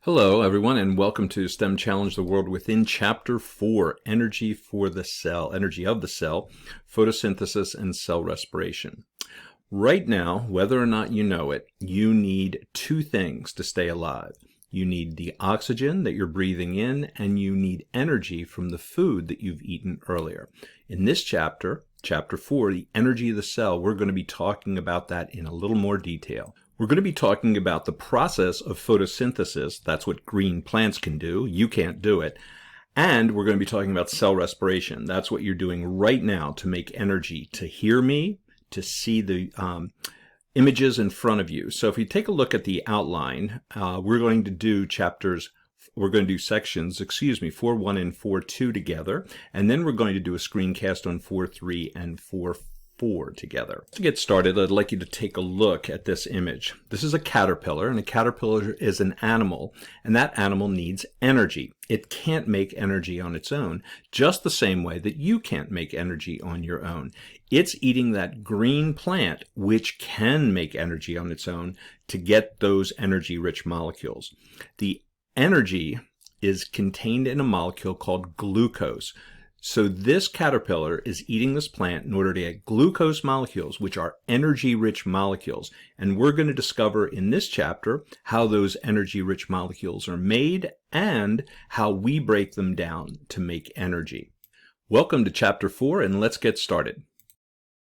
Hello, everyone, and welcome to STEM Challenge the World Within Chapter 4, Energy for the Cell, Energy of the Cell, Photosynthesis, and Cell Respiration. Right now, whether or not you know it, you need two things to stay alive. You need the oxygen that you're breathing in, and you need energy from the food that you've eaten earlier. In this chapter, Chapter 4, the energy of the cell, we're going to be talking about that in a little more detail. We're going to be talking about the process of photosynthesis. That's what green plants can do. You can't do it. And we're going to be talking about cell respiration. That's what you're doing right now to make energy, to hear me, to see the images in front of you. So if you take a look at the outline, we're going to do sections 4.1 and 4.2 together, and then we're going to do a screencast on 4.3 and 4.4 together. To get started, I'd like you to take a look at this image. This is a caterpillar, and a caterpillar is an animal, and that animal needs energy. It can't make energy on its own, just the same way that you can't make energy on your own. It's eating that green plant, which can make energy on its own, to get those energy-rich molecules. The energy is contained in a molecule called glucose. So this caterpillar is eating this plant in order to get glucose molecules, which are energy-rich molecules. And we're going to discover in this chapter how those energy-rich molecules are made and how we break them down to make energy. Welcome to Chapter 4, and let's get started.